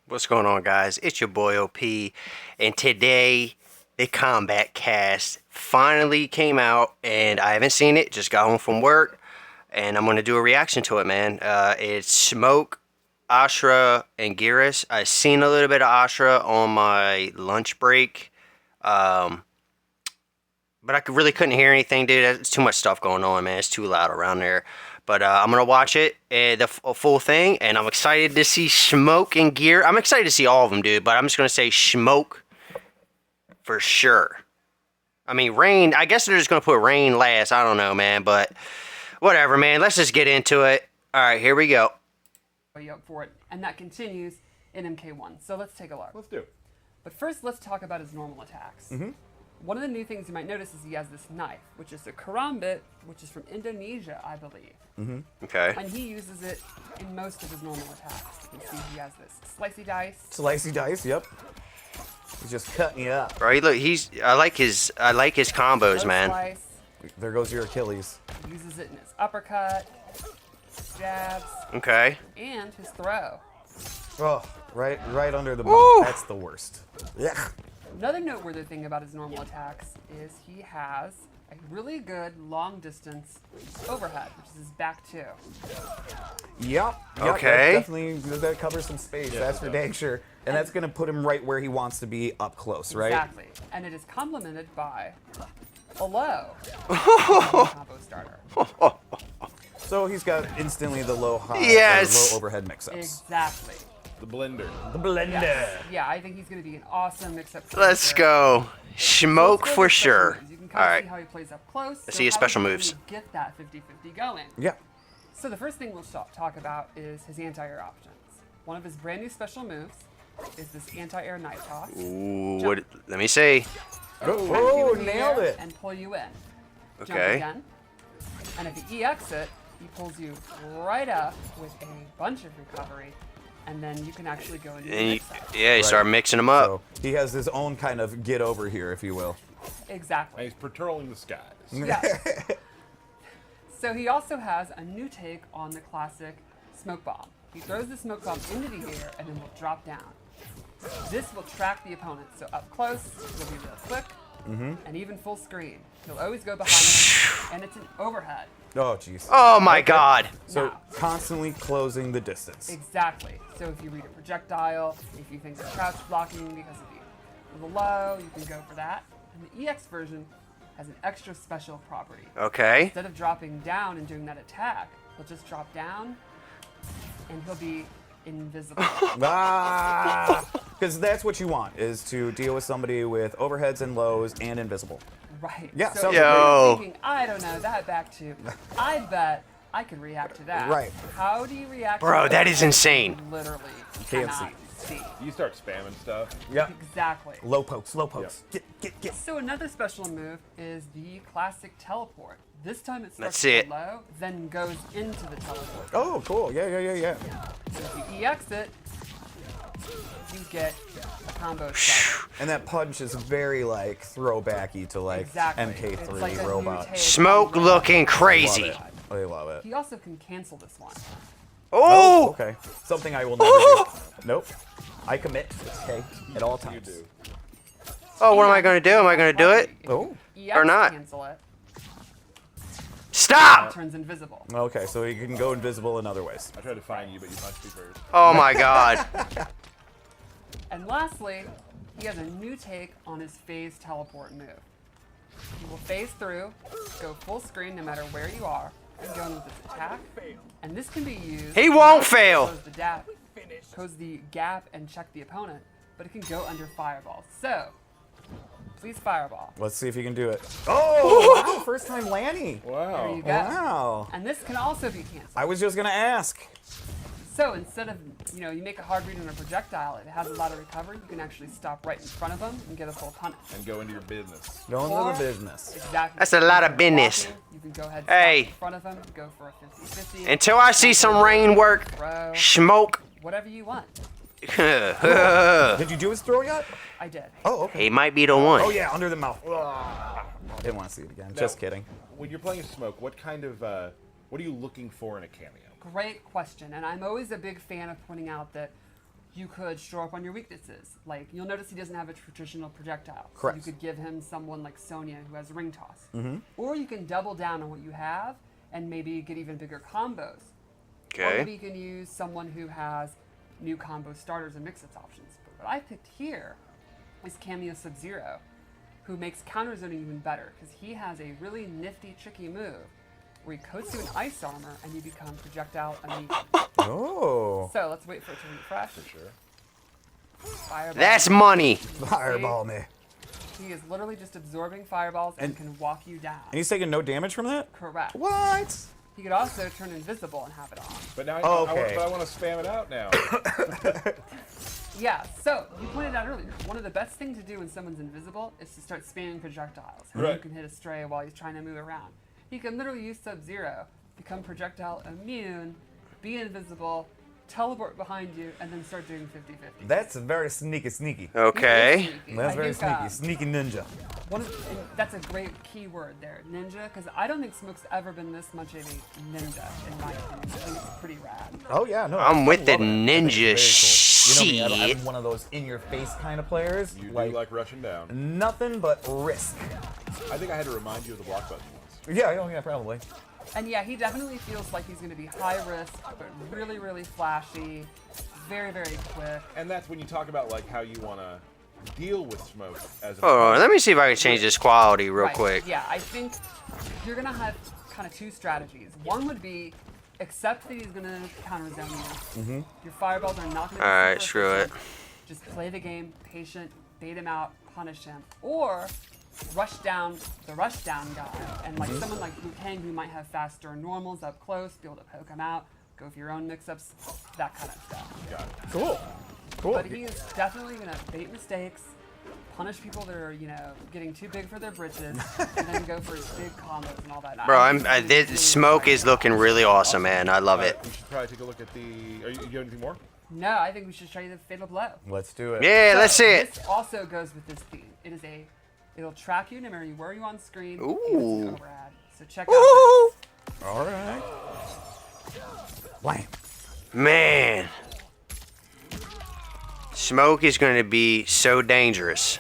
What's going on, guys? It's your boy OP, and today the Kombat Cast finally came out, and I haven't seen it. Just got home from work, and I'm gonna do a reaction to it, man. It's Smoke, Ashra, and Geras. I seen a little bit of Ashra on my lunch break, um, but I really couldn't hear anything, dude. There's too much stuff going on, man. It's too loud around there. But I'm gonna watch it, the full thing, and I'm excited to see Smoke and Gear. I'm excited to see all of them, dude. But I'm just gonna say Smoke for sure. I mean, Rain. I guess they're just gonna put Rain last. I don't know, man. But whatever, man. Let's just get into it. All right, here we go. You up for it, and that continues in MK1. So let's take a look. Let's do. But first, let's talk about his normal attacks. One of the new things you might notice is he has this knife, which is a karambit, which is from Indonesia, I believe. Okay. And he uses it in most of his normal attacks. You can see he has this slicey dice. Slicey dice, yep. He's just cutting you up. Right. Look, I like his combos, Low man. Slice. There goes your Achilles. He uses it in his uppercut, jabs, Okay. and his throw. Oh, right under the Woo! mouth. That's the worst. Yeah. Another noteworthy thing about his normal attacks is he has a really good long distance overhead, which is his back two. Yep. Okay. That covers some space. That's for dang sure. And that's gonna put him right where he wants to be, up close, right? Exactly. And it is complemented by a low combo starter. So he's got instantly the low high, Yes. low overhead mix-ups. Exactly. The blender. The blender. Yes. Yeah, I think he's going to be an awesome mix-up. Let's go. Smoke Let's go for with special sure. moves. You can All kind of right. see how he plays up close. Let's see his special moves. Get that 50-50 going. Yeah. So the first thing we'll talk about is his anti-air options. One of his brand new special moves is this anti-air knife toss. Ooh, what? Let me see. Oh, Catch you in the nailed air it. And pull you in. Jump Okay. again. And if he EX it, he pulls you right up with a bunch of recovery, and then you can actually go into the And you, mix-up. yeah, you start mixing them up. So he has his own kind of get over here, if you will. Exactly. And he's patrolling the skies. Yeah. So he also has a new take on the classic smoke bomb. He throws the smoke bomb into the air and then will drop down. This will track the opponent. So up close, it'll be real quick, and even full screen. He'll always go behind them, and it's an overhead. Oh, jeez. Oh my God. So Now. constantly closing the distance. Exactly. So if you read a projectile, if you think they're crouch blocking because of the low, you can go for that. And the EX version has an extra special property. Okay. Instead of dropping down and doing that attack, he'll just drop down and he'll be invisible. Because that's what you want, is to deal with somebody with overheads and lows and invisible. Right. Yeah, So sounds if Yo. you're thinking, I don't know, that back to, I bet I could react to that. Right. How do you react Bro, to that is insane. You literally Can't cannot see. You start spamming stuff. Yep. Exactly. Low pokes, low pokes. Get. So another special move is the classic teleport. This time it Let's starts see it. low, then goes into the teleport. Oh, cool. Yeah. So if you EX it, you get a combo starter. And that punch is very, like, throwbacky to, like, Exactly. MK3 It's like a new robot. take Smoke on looking robot. crazy. Love it. I love it. He also can cancel this one. Oh. Okay. Something I will never do. Nope. I commit, okay, at all You times. do. Oh, what am I gonna do? Am I gonna do it? If Oh. you EX Or not? Cancel it. It Stop! turns invisible. Okay, so you can go invisible in other ways. I tried to find you, but you punched me first. Oh my God. And lastly, he has a new take on his phase teleport move. He will phase through, go full screen no matter where you are, and go in with his attack. And this can be used. He won't not to fail. close the gap and check the opponent, but it can go under fireball. So, please fireball. Let's see if you can do it. Oh, wow, first time Lanny. There Wow. you go. Wow. And this can also be canceled. I was just gonna ask. So instead of, you make a hard read on a projectile, it has a lot of recovery, you can actually stop right in front of them and get a full punish. And go into your business. Going Or- to the business. Exactly. That's a lot of If you're business. blocking, you can go ahead and Hey. stop in front of them, go for a 50-50. Until I see some rain work, Throw, Smoke. whatever you want. Did you do his throw yet? I did. Oh, okay. He might be the one. Oh yeah, under the mouth. Didn't want to see it again. Just kidding. When you're playing Smoke, what kind of, what are you looking for in a cameo? Great question, and I'm always a big fan of pointing out that You could shore up on your weaknesses. Like, you'll notice he doesn't have a traditional projectile. So Correct. you could give him someone like Sonya who has ring toss. Or you can double down on what you have and maybe get even bigger combos. Or Okay. maybe you can use someone who has new combo starters and mix-ups options. But what I picked here is Cameo Sub-Zero, who makes counter zoning even better because he has a really nifty, tricky move where he coats you in ice armor and you become projectile immune. Oh. So let's wait for it to refresh. For sure. Fireball. That's money. Fireball me. He is literally just absorbing fireballs and can walk you down. And he's taking no damage from that? Correct. What? He could also turn invisible and have it on. But now Okay. I want to spam it out now. Yeah, so you pointed out earlier, one of the best things to do when someone's invisible is to start spamming projectiles. And Right. you can hit a stray while he's trying to move around. He can literally use Sub-Zero, become projectile immune, be invisible, teleport behind you, and then start doing 50-50. That's very sneaky. Okay. That's very sneaky. Sneaky ninja. And that's a great key word there, ninja, because I don't think Smoke's ever been this much of a ninja, in my opinion. I think it's pretty rad. Oh yeah, no. I'm with the love it. I think it's ninja very cool. You know me, shit. I'm one of those in-your-face kind of players. You do like rushing down. Nothing but risk. I think I had to remind you of the block button once. Yeah, yeah, probably. And yeah, he definitely feels like he's going to be high risk, but really, really flashy, very, very quick. And that's when you talk about like how you want to deal with smoke as an Hold on, opponent. let me see if I can change this quality real Right, quick. Yeah, I think you're going to have kind of two strategies. One would be accept that he's going to counter zone you. Your fireballs are not going to be Alright, super screw it. efficient. Just play the game, patient, bait him out, punish him. Or rush down the rush down guy. And like someone like Liu Kang who might have faster normals up close, be able to poke him out, go for your own mix-ups, that kind of stuff. Cool. Cool. But he is definitely going to bait mistakes, punish people that are, getting too big for their britches, and then go for his big combos and all that. Bro, this smoke is looking really awesome, man. I love it. We should probably take a look at the. Are you got anything more? No, I think we should show you the Fatal Blow. Let's do it. Yeah, let's see it. This also goes with this theme. It'll track you no matter where you on screen. Ooh. And it's overhead. So check out Ooh. All right. Blam. Man. Smoke is going to be so dangerous.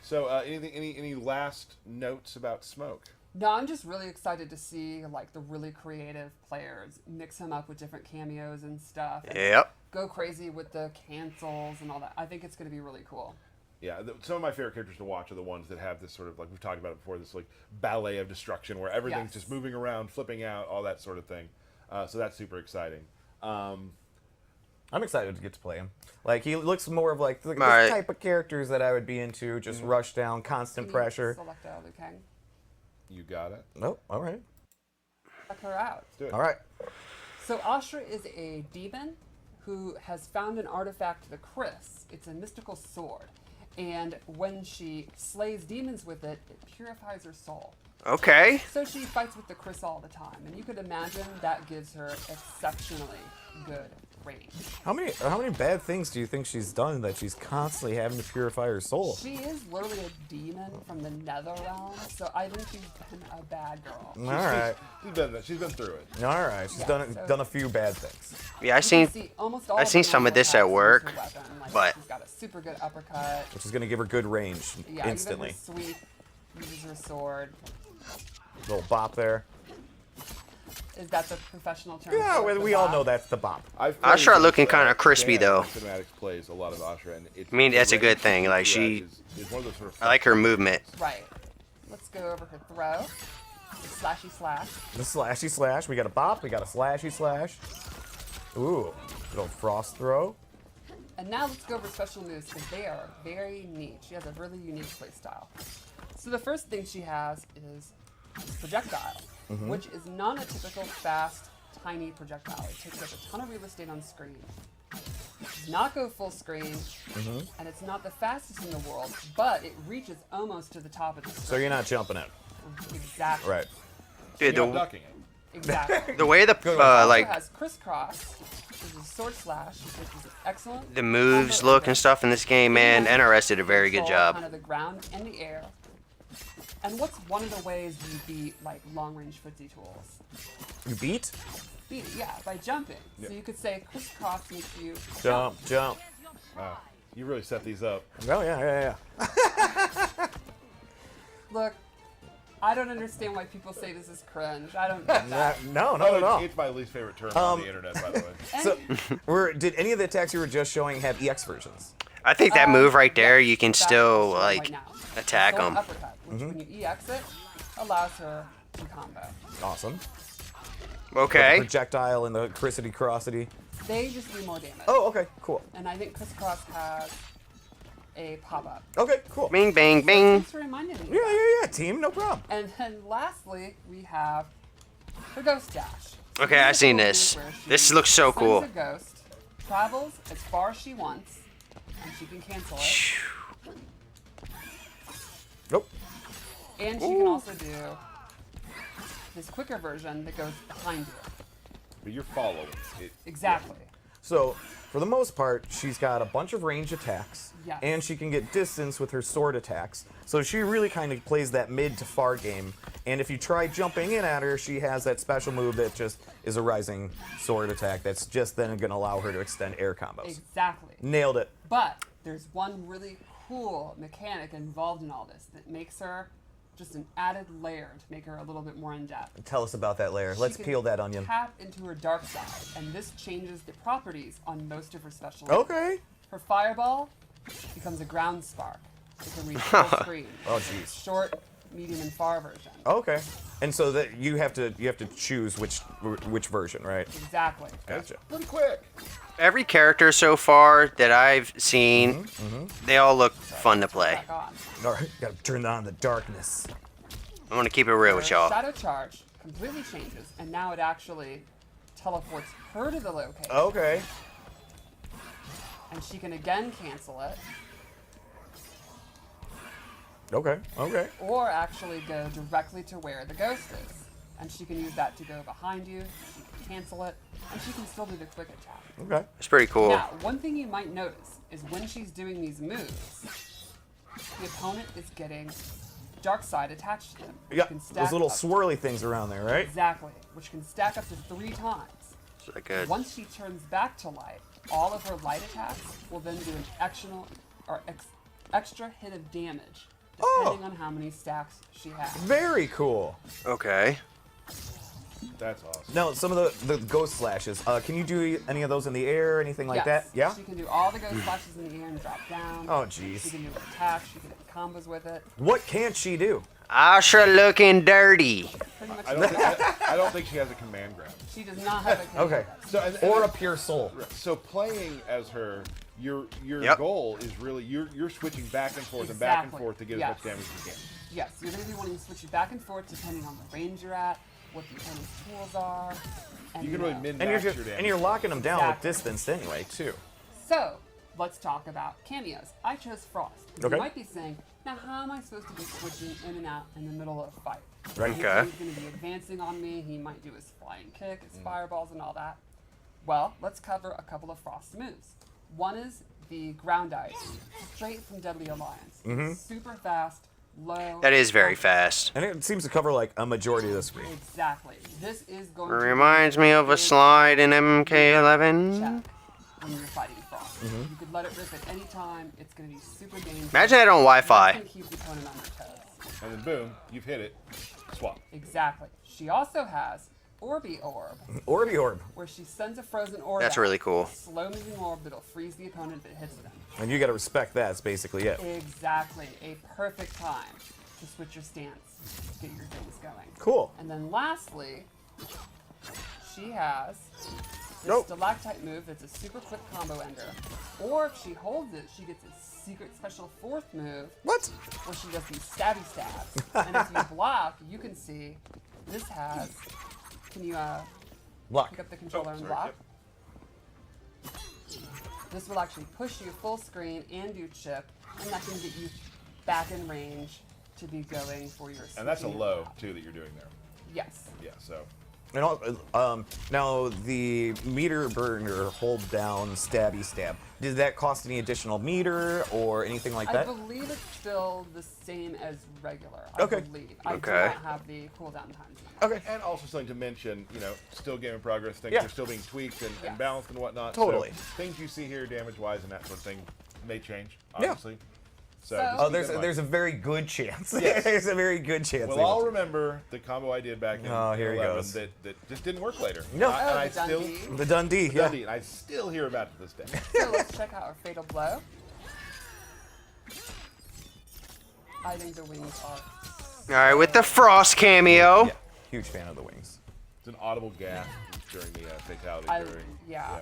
So, any last notes about smoke? No, I'm just really excited to see like the really creative players mix him up with different cameos and stuff. And Yep. go crazy with the cancels and all that. I think it's going to be really cool. Yeah, some of my favorite characters to watch are the ones that have this sort of, like we've talked about it before, this like ballet of destruction where everything's Yes. just moving around, flipping out, all that sort of thing. So that's super exciting. I'm excited to get to play him. Like he looks more of like the Alright. type of characters that I would be into. Just rush down, constant Can you pressure. Select Liu Kang. You got it. Nope. All right. Check her out. Let's do it. All right. So Ashra is a demon who has found an artifact, the Chris. It's a mystical sword. And when she slays demons with it, it purifies her soul. Okay. So she fights with the Chris all the time. And you could imagine that gives her exceptionally good range. How many bad things do you think she's done that she's constantly having to purify her soul? She is literally a demon from the nether realm, so I think she's been a bad girl. All right. She's been through it. All right. She's Yeah, so- done a few bad things. Yeah, I You seen. can see almost all I've of seen her some of normal this at attacks use work, her weapon. Like, but- she's got a super good uppercut. Which is gonna give her good range Yeah, instantly. even her sweep uses her sword. Little bop there. Is that the professional term? Yeah, for it, we the all bop? know that's the bop. Ashra looking kinda crispy, though. Cinematics plays a lot of Ashra, and I mean, that's a good thing, like, is she- one of those sort of I like her movement. Right. Let's go over her throw. The slashy slash. The slashy slash. We got a bop. We got a slashy slash. Ooh, little frost throw. And now let's go over special moves because they are very neat. She has a really unique playstyle. So the first thing she has is projectile, which is not a typical fast, tiny projectile. It takes up a ton of real estate on screen. Does not go full screen, and it's not the fastest in the world, but it reaches almost to the top of the screen. So you're not jumping it. Exactly. Right. Dude, You're not the, ducking it. Exactly. the way the It also like has crisscross, which is a sword slash, which is excellent. the moves combo look and stuff in this game, man, NRS did a very good Control job. Kind of the ground and the air. And what's one of the ways you beat like long-range footsie tools? You beat? Beat it, yeah, by jumping. Yeah. So you could say crisscross makes you Jump. Wow. You really set these up. Oh, yeah. Look, I don't understand why people say this is cringe. I don't get that. No, not at all. It's my least favorite term on the internet, by the way. And- Did any of the attacks you were just showing have EX versions? I think that move right there, yes, you can that's still what I'm like showing right now. attack Sword them. Uppercut, which when you EX it, allows her to combo. Awesome. Okay. Projectile and the crissity-crossity. They just do more damage. Oh, okay, cool. And I think crisscross has a pop-up. Okay, cool. Bing, bang, bing. Thanks for reminding me. Yeah, team, no problem. And then lastly, we have her Ghost Dash. Okay, I've seen This this. is where she This looks so sends cool. a ghost, travels as far as she wants, and she can cancel it. Nope. And she can also do this quicker version that goes behind you. But you're following it. Exactly. So, for the most part, she's got a bunch of range attacks, Yes. and she can get distance with her sword attacks. So she really kind of plays that mid to far game. And if you try jumping in at her, she has that special move that just is a rising sword attack that's just then going to allow her to extend air combos. Exactly. Nailed it. But there's one really cool mechanic involved in all this that makes her just an added layer to make her a little bit more in depth. Tell us about that layer. She Let's can peel that onion. Tap into her dark side, and this changes the properties on most of her special. Okay. Her fireball becomes a ground spark. It can reach full screen. Oh, jeez. Short, medium, and far version. Okay. And so that you have to choose which version, right? Exactly. Gotcha. Pretty quick. Every character so far that I've seen, they all look fun to play. Back on. All right, gotta turn on the darkness. I'm gonna keep it real with y'all. Shadow charge completely changes, and now it actually teleports her to the location, Okay. and she can again cancel it, Okay. or actually go directly to where the ghost is. And she can use that to go behind you, she can cancel it, and she can still do the quick attack. Okay. It's pretty cool. Now, one thing you might notice is when she's doing these moves, the opponent is getting dark side attached to them. which Yeah, can stack those little up- swirly things around there, right? Exactly, which can stack up to 3 times. It's like a, Once she turns back to light, all of her light attacks will then do an extra hit of damage, depending on how many stacks she has. Very cool. okay. That's awesome. Now, some of the ghost slashes. Can you do any of those in the air, anything like Yes, that? Yeah. She can do all the ghost flashes in the air and drop down. Oh, jeez. She can do attacks, she can hit combos with it. What can't she do? Asha looking dirty. Pretty much I don't think she has a command grab. she does not have a Okay. So, and Or a pure soul. So playing as her, your Yep. goal is really you're switching back and forth and back and Exactly. forth to get Yes. as much damage as you can. Yes, you're going to be wanting to switch it back and forth depending on the range you're at, what the opponent's tools are. And, You can really know. min And you're max your just damage. and you're locking them down Exactly. with distance anyway, too. So, let's talk about cameos. I chose Frost. Okay. You might be saying, now how am I supposed to be switching in and out in the middle of a fight? Right. Okay. He's going to be advancing on me, he might do his flying kick, his fireballs and all that. Well, let's cover a couple of Frost moves. One is the ground ice, straight from Deadly Alliance. Super fast, low. That is very fast. And it seems to cover like a majority of the screen. Exactly. This is going to Reminds be me of a big slide in MK11. check when you're fighting Frost. You could let it rip at any time. It's going to be super dangerous. Imagine that on That's Wi-Fi. going to keep the opponent on their toes. And then boom, you've hit it. Swap. Exactly. She also has Orby Orb, Orby Orb. where she sends a frozen orb. That's out, really cool. a slow-moving orb that'll freeze the opponent if it hits them. And you gotta respect that, that's basically it. Exactly. A perfect time to switch your stance, get your things going. Cool. And then lastly, she has this Nope. stalactite move that's a super quick combo ender. Or if she holds it, she gets a secret special 4th move What? where she does these stabby stabs. And if you block, you can see this has. Can you Block. pick up the controller and sorry, block? This will actually push you full screen and do chip, and that can get you back in range to be going for your. And that's a switching low attack. too that you're doing there. Yes. Yeah. So And now the meter burner hold down stabby stab. Did that cost any additional meter or anything like I that? believe it's still the same as regular. Okay. I believe. I do Okay. not have the cooldown times. Okay. And also something to mention, still game in progress. Things Yeah. are still being tweaked and Yes. balanced and whatnot. Totally. So things you see here, damage-wise and that sort of thing, may change. Yeah. Obviously. So. So- just Oh, keep that in mind. there's a very good chance. Yes. There's a very good chance. We'll they will all do. remember the combo I did back in Oh, here he 11 goes. that just didn't work later. No. And Oh, I the still Dundee. The Dundee. Yeah. Dundee, and I still hear about it to this day. So let's check out our fatal blow. I think the wings are. All right, with the Frost cameo. Yeah. Huge fan of the wings. It's an audible gasp during the fatality. Yeah.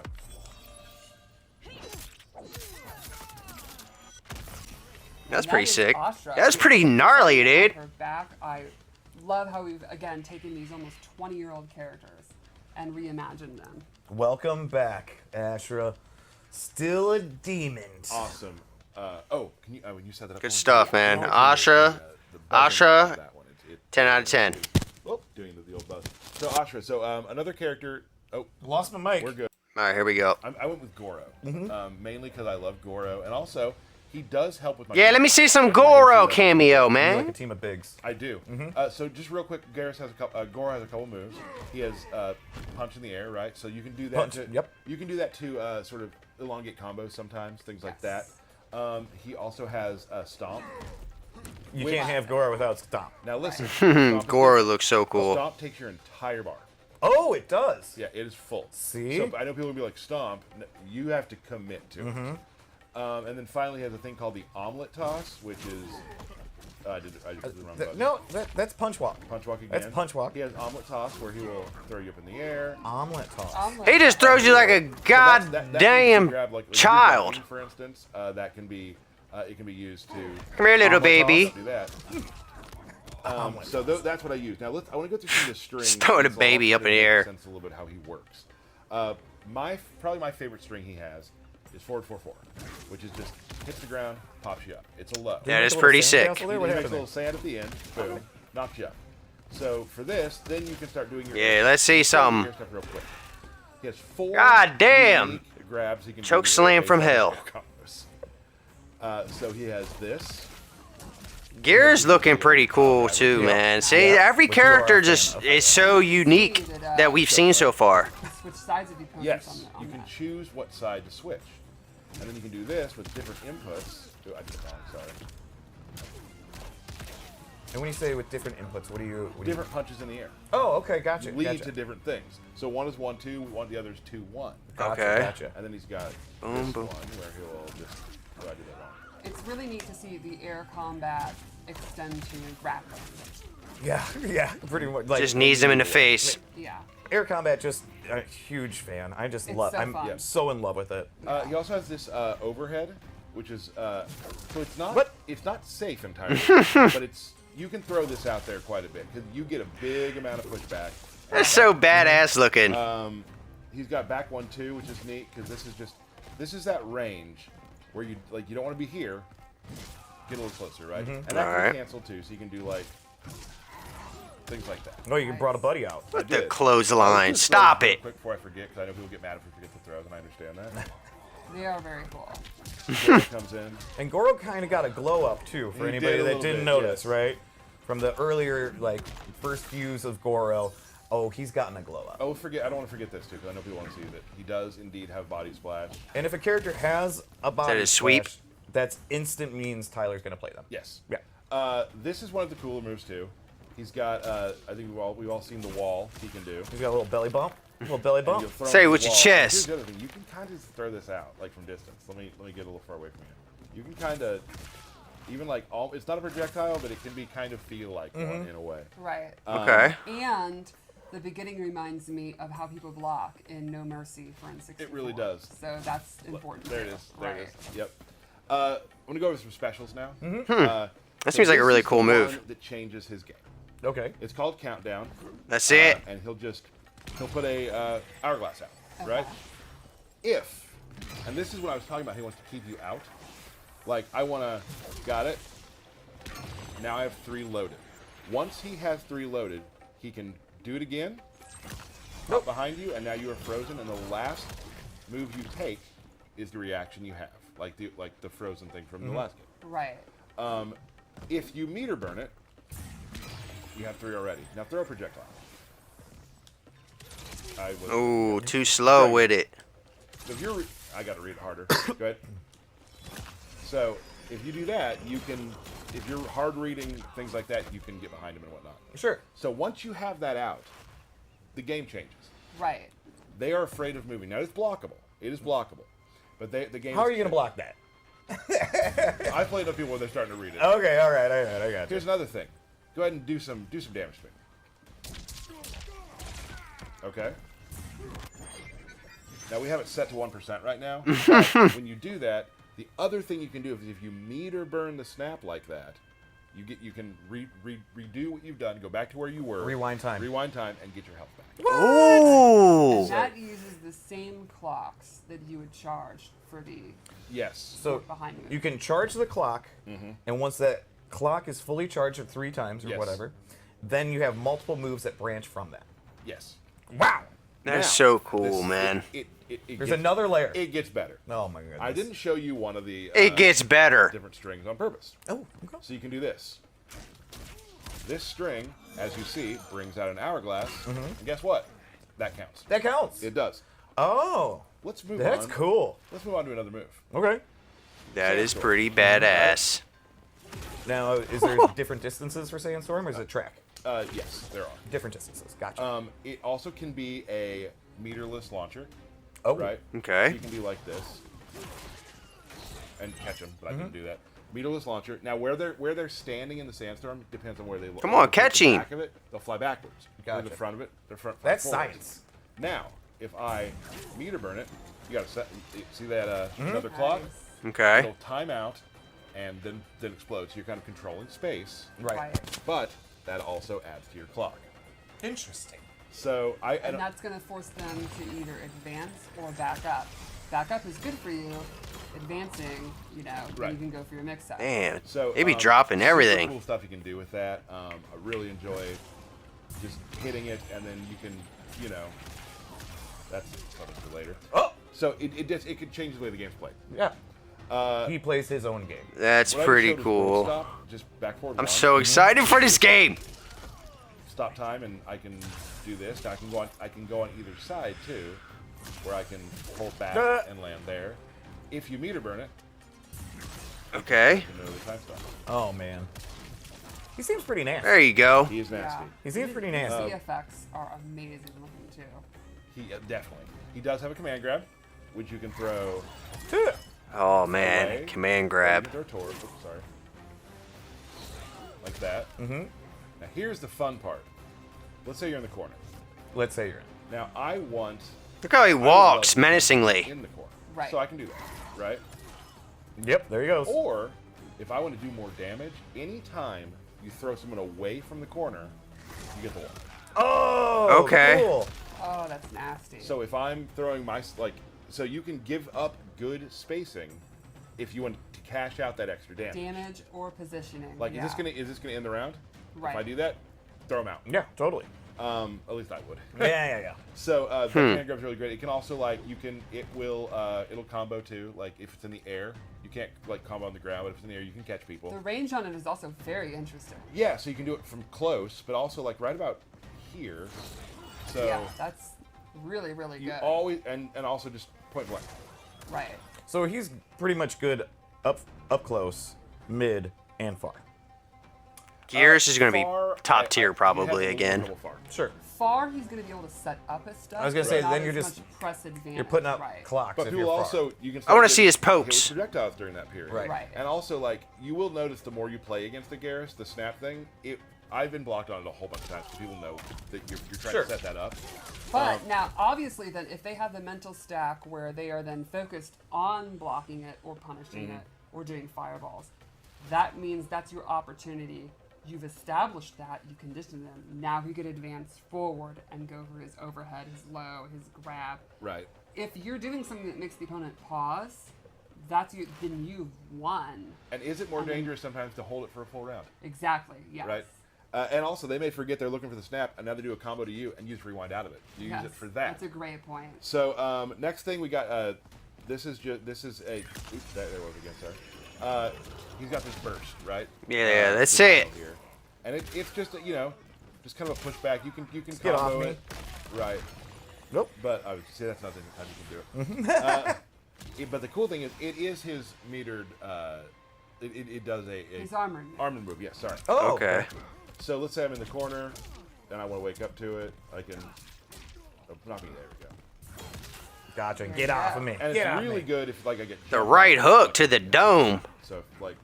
That's And pretty that is sick. Astra. That's pretty gnarly, dude. Her back. I love how we've again taken these almost 20-year-old characters and reimagined them. Welcome back, Ashra. Still a demon. Awesome. Can you? When you said that, up, Good I stuff, wanted to- man. I wanted to Astra, do the buzzing Astra, of that one. 10 out of 10. Doing the old buzz. So Astra. So another character. Oh, Lost my mic. we're good. All right, here we go. I went with Goro, mainly because I love Goro, and also he does help with my. Yeah, let me see some Goro cameo, You're like a man. team of bigs. I do. So just real quick, Geras has a couple. Goro has a couple moves. He has punch in the air, right? So you can do that. Punch, To, yep. You can do that to sort of elongate combos sometimes, things like that. Yes. He also has stomp. You Which- can't have Gora without Stomp. Now listen, Stomp Goro looks so cool. Stomp takes your entire bar. Oh, it does. Yeah, it is full. See? So I know people will be like, Stomp, you have to commit to Mm-hmm. it. And then finally he has a thing called the omelet toss, which is I did the wrong button. No, that's punch walk. Punch walk again. That's punch walk. He has omelet toss where he will throw you up in the air. Omelet toss. Omelet. He just throws you like a So that means you goddamn grab, like, child. jumping, for instance, that can be it can be used to Come here, little Omelet baby. do that. So that's what I use. Now I want to go through some of the strings. Just throwing a so baby I'll up in try to the make air. sense a little bit how he works. Probably my favorite string he has is forward 4-4, which is just hits the ground, pops you up. It's a low. That Make is a little pretty sandcastle sick. there? He What makes a happened little sand at the end, boom, knocks you up. So for this, then you can start doing your Yeah, let's see your something. stuff real quick. He has 4 God damn. unique grabs he can Choke do slam based from on hell. combos. So he has this. Gears looking pretty cool too, man. See, every Which you are a character fan just of. is so unique that we've seen so far. Switch sides of the opponents Yes, on you can that. choose what side to switch. And then you can do this with different inputs. Oh, I did it wrong, sorry. And when you say with different inputs, what do you? Different punches in the air. Oh, okay, gotcha. Lead gotcha. to different things. So one is 1-2, the other is 2-1. Gotcha, Okay. Gotcha. And then he's got Boom, this boom. one where he'll just. Oh, I did that wrong. It's really neat to see the air combat extend to grappling. Yeah, yeah, pretty much. Like, Just knees him in the face. Yeah. Air combat, just a huge fan. I just It's love. so I'm fun. so in love with it. He also has this overhead, which is so it's not What? it's not safe entirely, but you can throw this out there quite a bit because you get a big amount of pushback. That's so badass looking. He's got back 1-2, which is neat because this is that range where you don't want to be here, get a little closer, right? And that Alright. can cancel too, so you can do like things like that. Oh, you brought a buddy out. With I the did. clothesline. Let's just Stop throw real it. Quick before I forget, because I know people get mad if we forget the throws, and I understand that. They are very cool. So it comes in. And Goro kind of got a glow up too, for He anybody did a that little didn't bit, notice, yes. right? From the earlier first views of Goro, oh, he's gotten a glow up. Oh, I don't want to forget this too, because I know people want to see that he does indeed have body splash. And if a character has a body his sweep? splash, that's instant means Tyler's gonna play them. Yes. Yeah. This is one of the cooler moves too. He's got, I think we've all seen the wall he can do. He's got a little belly bump. A little belly And bump. you'll throw Say him to with the your wall. chest. Here's the other thing. You can kind of throw this out, like from distance. Let me get a little far away from you. You can kind of, even it's not a projectile, but it can be kind of feel like one in a way. Right. Okay. And the beginning reminds me of how people block in No Mercy for N64. It really does. So that's important. There it too. is. There right. it is. Yep. I'm gonna go over some specials now. That seems like a really this is cool the move. one that changes his game. Okay. It's called Countdown. That's it. And he'll put a hourglass out, right? If, and this is what I was talking about, he wants to keep you out. Like, got it. Now I have 3 loaded. Once he has 3 loaded, he can do it again, pop behind you, and now you are frozen. And the last move you take is the reaction you have, like the frozen thing from the last game. Right. If you meter burn it, you have 3 already. Now throw a projectile. Ooh, too slow with it. So if you're, I got to read it harder. Go ahead. So if you do that, you can. If you're hard reading things like that, you can get behind him and whatnot. Sure. So once you have that out, the game changes. Right. They are afraid of moving. Now it's blockable. It is blockable, but the game. How are you gonna block that? I played with people where they're starting to read it. Okay, all right, I got you. Here's another thing. Go ahead and do some damage to me. Okay. Now we have it set to 1% right now. But when you do that, the other thing you can do is if you meter burn the snap like that, you can redo what you've done, go back to where you were, Rewind time, and get your health back. Ooh. And that uses the same clocks that you would charge for the Yes. So behind you. you can charge the clock, and once that clock is fully charged at 3 times or Yes. whatever, then you have multiple moves that branch from that. Yes. Wow. That's Now, so cool, this- man. It There's gets- another layer. It gets better. Oh my goodness. I didn't show you one of the It gets better. different strings on purpose. Oh, okay. So you can do this. This string, as you see, brings out an hourglass. And guess what? That counts. That counts. It does. Oh, Let's move that's on. cool. Let's move on to another move. Okay. That is pretty badass. Now, is there different distances for Sandstorm, or is it track? Yes, there are. Different distances. Gotcha. It also can be a meterless launcher, oh, right? Okay. You can be like this and catch them, but I couldn't do that. Meterless launcher. Now, where they're standing in the sandstorm depends on where they look. Come on, If they're at catch the him. back of it, they'll fly backwards. Gotcha. In the front of it, they're front. That's forwards. science. Now, if I meter burn it, you got to set. See that another clock? Nice. Okay. It'll time out and then explode. So you're kind of controlling space, Right. but that also adds to your clock. Interesting. So And that's going to force them to either advance or back up. Back up is good for you. Advancing, then Right. you can go for your mix up. Damn. So They be dropping super everything. Cool stuff you can do with that. I really enjoy just hitting it, and then you can, that's something for later. Oh, So it could change the way the game's played. yeah. He plays his own game. That's What I pretty showed was forward cool. Stop, just back forward. I'm one. so excited for this game. Stop time, and I can do this. Now I can go on either side too, where I can hold back and land there. If you meter burn it, Okay. you can know the time stop. Oh man. He seems pretty nasty. There you go. He is nasty. He seems pretty The nasty. effects are amazing looking too. He definitely. He does have a command grab, which you can throw. Oh man, away. command You grab. can throw towards. Oops, sorry. Like that. Now here's the fun part. Let's say you're in the corner. Let's say you're in. Now I want. Look how he I would walks love to be menacingly. in the corner. Right. So I can do that, right? Yep, there he goes. Or if I want to do more damage, anytime you throw someone away from the corner, you get the one. Oh, Okay. Cool. Oh, that's nasty. So if I'm throwing so you can give up good spacing if you want to cash out that extra damage. damage or positioning. Like yeah. is this gonna end the round? Right. If I do that, throw them out. Yeah, totally. At least I would. Yeah. So the command grab's really great. It can also it'll combo too. Like if it's in the air, you can't combo on the ground, but if it's in the air, you can catch people. The range on it is also very interesting. Yeah, so you can do it from close, but also right about here. So Yeah, that's really, really you good. always and also just point blank. Right. So he's pretty much good up close, mid, and far. Geras is going to be Far, top you tier have probably a little again. trouble far. Sure. Far, he's going to be able to set up his stuff. I was gonna say, not then as you're just- much press advantage. You're putting up right. clocks But if people you're far. also you can. I wanna start see his getting hit with pokes. projectiles during that period. Right. Right. And also, you will notice the more you play against the Geras, the snap thing. I've been blocked on it a whole bunch of times, so people know that you're trying Sure. to set that up. But now, obviously, then if they have the mental stack where they are then focused on blocking it or punishing Mm-hmm. it or doing fireballs, that means that's your opportunity. You've established that, you conditioned them. Now he could advance forward and go for his overhead, his low, his grab. Right. If you're doing something that makes the opponent pause, then you've won. And is it more dangerous sometimes to hold it for a full round? Exactly. Yes. Right. And also, they may forget they're looking for the snap, and now they do a combo to you, and you just rewind out of it. You use it for that. That's a great point. So next thing we got, this is a. Oops, there was again. Sorry. He's got this burst, right? Yeah, that's the it. battle here. And it's just just kind of a pushback. You can get off combo me. it, right? Nope. But I would say that's not the time you can do it. But the cool thing is, it is his metered. It does a His armored. armored move. Yes, sorry. Oh, Okay. So let's say I'm in the corner, and I want to wake up to it. I can. Oh, not me. There we go. Gotcha. Get off of me. And Get it's off really me. good if I get The jumped right on. hook to the dome. So like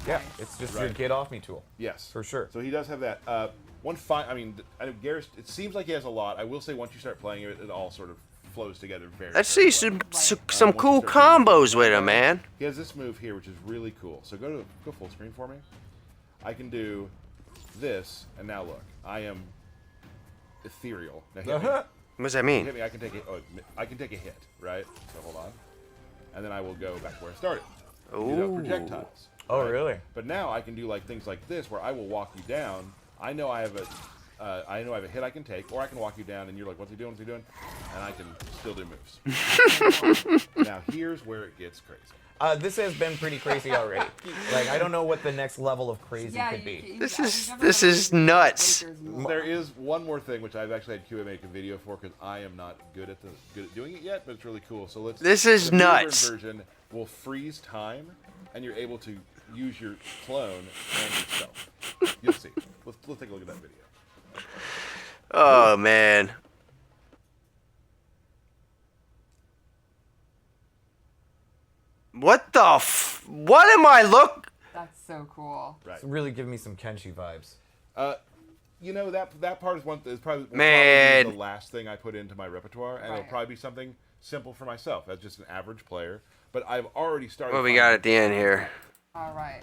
Yeah, it's just your Right. get off me tool. yes, For sure. So he does have that. I mean, I know Geras. It seems like he has a lot. I will say once you start playing it, it all sort of flows together very. Let's very see well. some once cool you start doing combos with him, man. He has this move here, which is really cool. So go full screen for me. I can do this, and now look, I am ethereal. Now hit me. What does that Hit mean? me. I can take it. Oh, I can take a hit, right? So hold on, and then I will go back to where I started. Do those Ooh. projectiles. Oh, right? really? But now I can do like things like this, where I will walk you down. I know I have a hit I can take, or I can walk you down, and you're like, "What's he doing? What's he doing?" And I can still do moves. Now here's where it gets crazy. This has been pretty crazy already. Like, I don't know what the next level of crazy Yeah, could be. This is nuts. There is one more thing which I've actually had QA make a video for because I am not good at doing it yet, but it's really cool. So let's. This is the Bluebird nuts. Version will freeze time, and you're able to use your clone and yourself. You'll see. Let's take a look at that video. Oh man. What the what am I look? That's so cool. Right. It's really giving me some Kenshi vibes. That part is probably Man. the last thing I put into my repertoire, and it'll Right. probably be something simple for myself as just an average player. But I've already started. What we got at the end here? All right.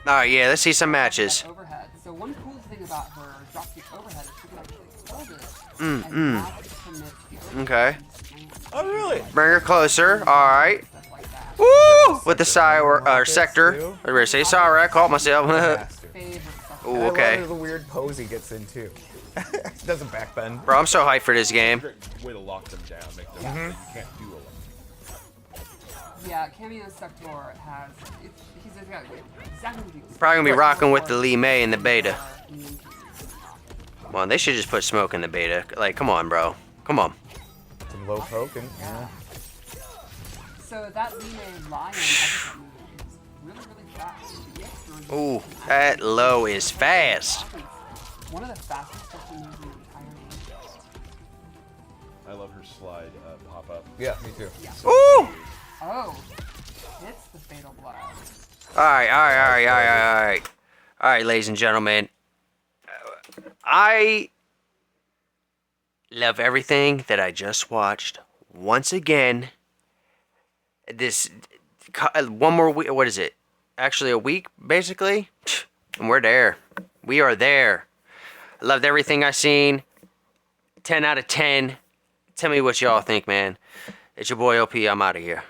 All right, yeah, let's see some matches. That overhead. So one cool thing about her drop kick overhead is she can actually hold it and not commit the overhead Okay. and Oh, really? Bring her closer. All right. stuff like that. Woo! With the side or sector. I was gonna say sorry. I caught myself. Faster. Favorite stuff. Ooh, I okay. love the weird pose he gets in, too. Doesn't backbend. Bro, I'm so hyped for this game. Great way to lock them down, make them so you can't do a lot. Yeah, Cameo Sector has. He's got exactly what you expect. Probably gonna be rocking with the Lee May in the beta. Immune. Come on, they should just put smoke in the beta. Like, come on, bro. Come on. Some low poke and yeah. So that Lime Lion uppercut move is really, really fast. The extra Ooh, that low is fast. one of the fastest special moves in the entire game. I love her slide pop up. Yeah, me too. Ooh! Oh, hits the fatal blow. All right, ladies and gentlemen. I love everything that I just watched. Once again, this one more week. What is it? Actually, a week, basically. And we're there. We are there. I loved everything I seen. 10 out of 10. Tell me what y'all think, man. It's your boy OP. I'm out of here.